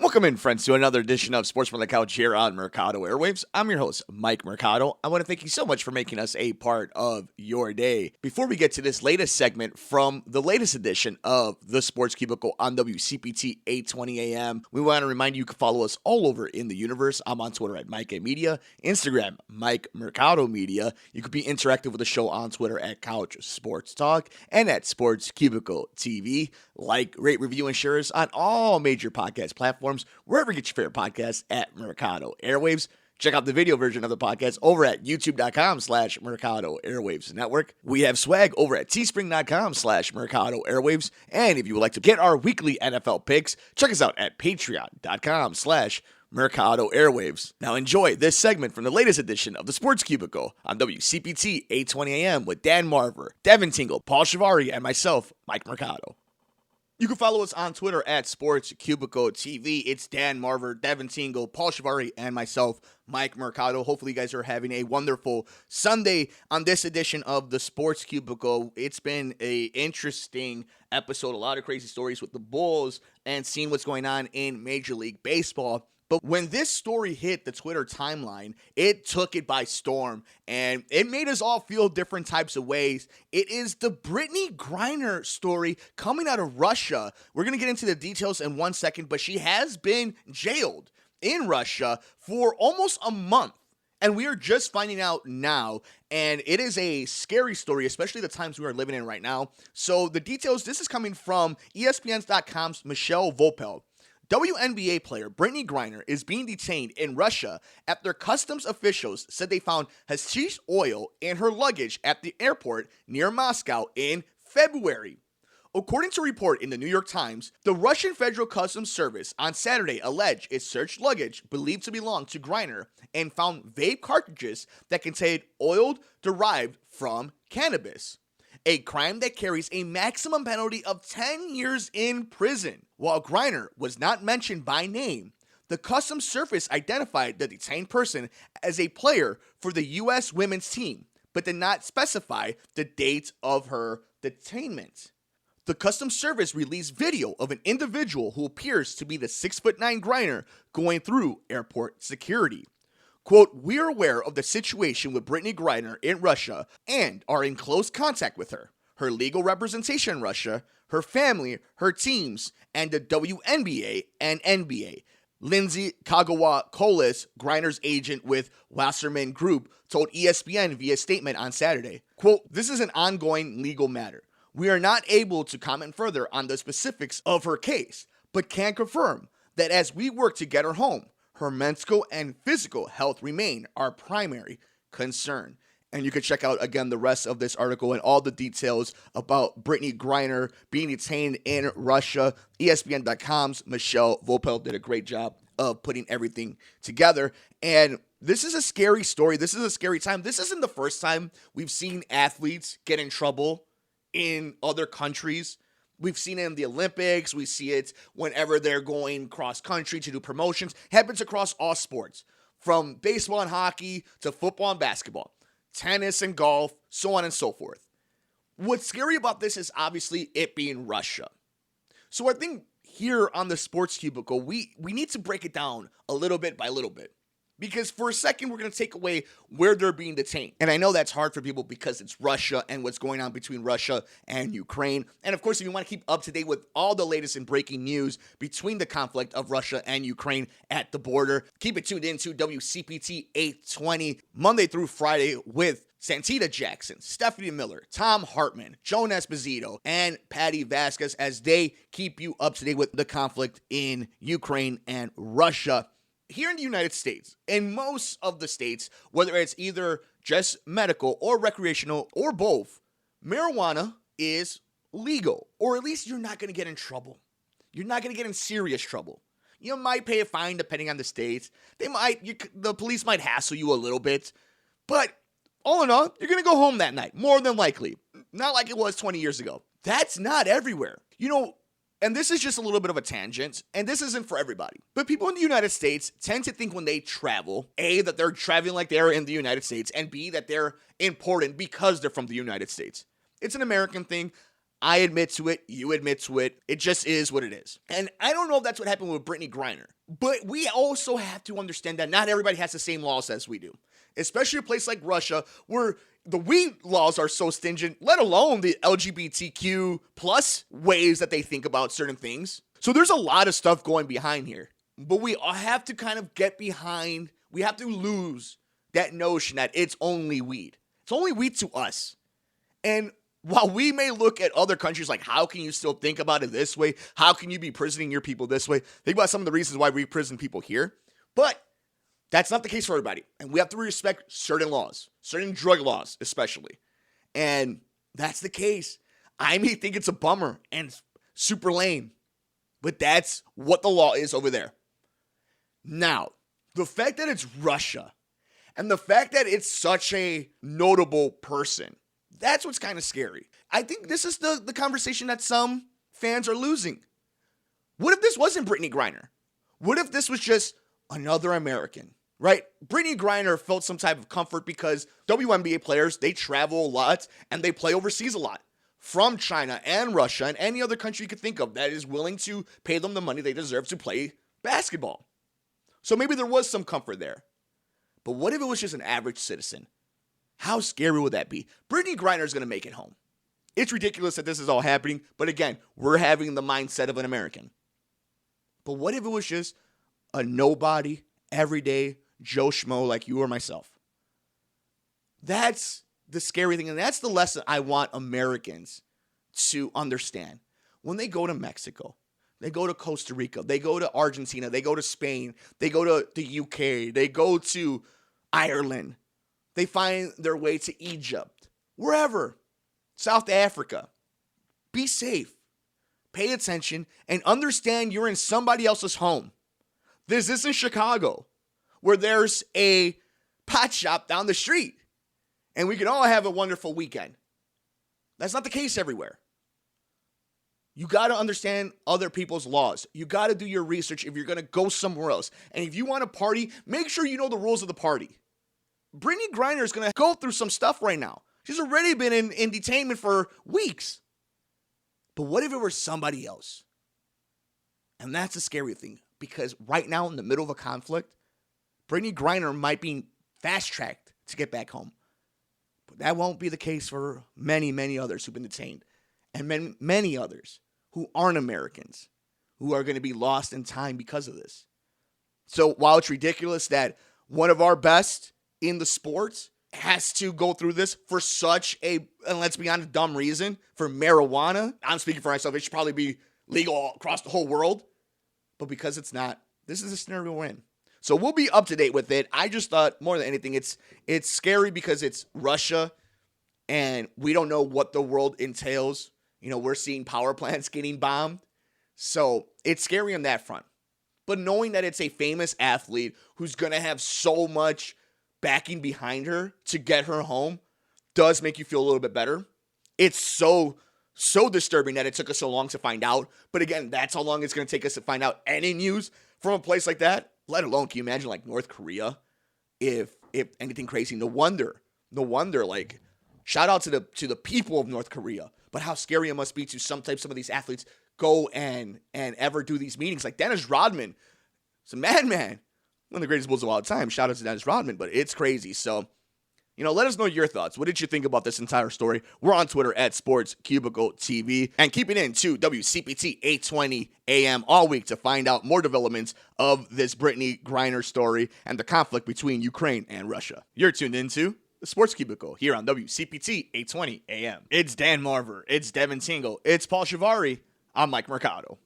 Welcome in, friends, to another edition of Sports from the Couch here on Mercado Airwaves. I'm your host, Mike Mercado. I want to thank you so much for making us a part of your day. Before we get to this latest segment from the latest edition of the Sports Cubicle on WCPT 820 AM, we want to remind you can follow us all over in the universe. I'm on Twitter at Mike A Media, Instagram, Mike Mercado Media. You could be interactive with the show on Twitter at Couch Sports Talk and at Sports Cubicle TV. Like, rate, review, and share us on all major podcast platforms, wherever you get your favorite podcasts at Mercado Airwaves. Check out the video version of the podcast over at youtube.com/Mercado Airwaves Network. We have swag over at teespring.com/Mercado Airwaves. And if you would like to get our weekly NFL picks, check us out at patreon.com/Mercado Airwaves. Now enjoy this segment from the latest edition of the Sports Cubicle on WCPT 820 AM with Dan Marver, Devin Tingle, Paul Chivari, and myself, Mike Mercado. You can follow us on Twitter at Sports Cubicle TV. It's Dan Marver, Devin Tingle, Paul Chivari, and myself, Mike Mercado. Hopefully you guys are having a wonderful Sunday on this edition of the Sports Cubicle. It's been an interesting episode, a lot of crazy stories with the Bulls and seeing what's going on in Major League Baseball. But when this story hit the Twitter timeline, it took it by storm, and it made us all feel different types of ways. It is the Brittney Griner story coming out of Russia. We're going to get into the details in 1 second, but she has been jailed in Russia for almost a month, and we are just finding out now, and it is a scary story, especially the times we are living in right now. So the details, this is coming from ESPN.com's Michelle Vopel. WNBA player Brittney Griner is being detained in Russia after customs officials said they found hashish oil in her luggage at the airport near Moscow in February. According to a report in the New York Times, the Russian Federal Customs Service on Saturday alleged it searched luggage believed to belong to Griner and found vape cartridges that contained oil derived from cannabis, a crime that carries a maximum penalty of 10 years in prison. While Griner was not mentioned by name, the Customs Service identified the detained person as a player for the U.S. women's team, but did not specify the date of her detainment. The Customs Service released video of an individual who appears to be the 6'9" Griner going through airport security. Quote, "We are aware of the situation with Brittney Griner in Russia and are in close contact with her, her legal representation in Russia, her family, her teams, and the WNBA and NBA." Lindsay Kagawa-Colas, Griner's agent with Wasserman Group, told ESPN via statement on Saturday, quote, "This is an ongoing legal matter. We are not able to comment further on the specifics of her case, but can confirm that as we work to get her home, her mental and physical health remain our primary concern." And you can check out, again, the rest of this article and all the details about Brittney Griner being detained in Russia. ESPN.com's Michelle Vopel did a great job of putting everything together. And this is a scary story. This is a scary time. This isn't the first time we've seen athletes get in trouble in other countries. We've seen it in the Olympics. We see it whenever they're going cross-country to do promotions. It happens across all sports, from baseball and hockey to football and basketball, tennis and golf, so on and so forth. What's scary about this is obviously it being Russia. So I think here on the Sports Cubicle, we need to break it down a little bit by little bit. Because for a second, we're going to take away where they're being detained. And I know that's hard for people because it's Russia and what's going on between Russia and Ukraine. And of course, if you want to keep up to date with all the latest and breaking news between the conflict of Russia and Ukraine at the border, keep it tuned into WCPT 820 Monday through Friday with Santita Jackson, Stephanie Miller, Tom Hartman, Joan Esposito, and Patty Vasquez as they keep you up to date with the conflict in Ukraine and Russia. Here in the United States, in most of the states, whether it's either just medical or recreational or both, marijuana is legal, or at least you're not going to get in trouble. You're not going to get in serious trouble. You might pay a fine depending on the states. The police might hassle you a little bit, but all in all, you're going to go home that night, more than likely. Not like it was 20 years ago. That's not everywhere. And this is just a little bit of a tangent, and this isn't for everybody. But people in the United States tend to think when they travel, A, that they're traveling like they're in the United States, and B, that they're important because they're from the United States. It's an American thing. I admit to it. You admit to it. It just is what it is. And I don't know if that's what happened with Brittney Griner. But we also have to understand that not everybody has the same laws as we do. Especially a place like Russia where the weed laws are so stringent, let alone the LGBTQ plus ways that they think about certain things. So there's a lot of stuff going behind here. But we have to kind of get behind, we have to lose that notion that it's only weed. It's only weed to us. And while we may look at other countries like, how can you still think about it this way? How can you be prisoning your people this way? Think about some of the reasons why we prison people here. But that's not the case for everybody. And we have to respect certain laws, certain drug laws especially. And that's the case. I may think it's a bummer and super lame, but that's what the law is over there. Now, the fact that it's Russia and the fact that it's such a notable person, that's what's kind of scary. I think this is the conversation that some fans are losing. What if this wasn't Brittney Griner? What if this was just another American, right? Brittney Griner felt some type of comfort because WNBA players, they travel a lot and they play overseas a lot from China and Russia and any other country you could think of that is willing to pay them the money they deserve to play basketball. So maybe there was some comfort there. But what if it was just an average citizen? How scary would that be? Brittney Griner is going to make it home. It's ridiculous that this is all happening, but again, we're having the mindset of an American. But what if it was just a nobody, everyday Joe Schmo like you or myself? That's the scary thing, and that's the lesson I want Americans to understand. When they go to Mexico, they go to Costa Rica, they go to Argentina, they go to Spain, they go to the UK, they go to Ireland, they find their way to Egypt, wherever, South Africa. Be safe, pay attention, and understand you're in somebody else's home. This isn't Chicago, where there's a pot shop down the street, and we can all have a wonderful weekend. That's not the case everywhere. You got to understand other people's laws. You got to do your research if you're going to go somewhere else. And if you want to party, make sure you know the rules of the party. Brittney Griner is going to go through some stuff right now. She's already been in detainment for weeks. But what if it were somebody else? And that's a scary thing. Because right now, in the middle of a conflict, Brittney Griner might be fast-tracked to get back home. But that won't be the case for many, many others who've been detained. And many others who aren't Americans, who are going to be lost in time because of this. So while it's ridiculous that one of our best in the sports has to go through this for such a, and let's be honest, dumb reason, for marijuana, I'm speaking for myself, it should probably be legal across the whole world. But because it's not, this is a scenario we're in. So we'll be up to date with it. I just thought more than anything, it's scary because it's Russia and we don't know what the world entails. You know, we're seeing power plants getting bombed. So it's scary on that front. But knowing that it's a famous athlete who's going to have so much backing behind her to get her home does make you feel a little bit better. It's so disturbing that it took us so long to find out. But again, that's how long it's going to take us to find out any news from a place like that. Let alone, can you imagine like North Korea? If anything crazy, no wonder, like, shout out to the people of North Korea. But how scary it must be to some of these athletes go and ever do these meetings. Like Dennis Rodman, it's a madman. One of the greatest bulls of all time. Shout out to Dennis Rodman, but it's crazy. So, you know, let us know your thoughts. What did you think about this entire story? We're on Twitter at Sports Cubicle TV. And keep it in to WCPT 820 AM all week to find out more developments of this Brittney Griner story and the conflict between Ukraine and Russia. You're tuned into the Sports Cubicle here on WCPT 820 AM. It's Dan Marver. It's Devin Tingle. It's Paul Chivari. I'm Mike Mercado.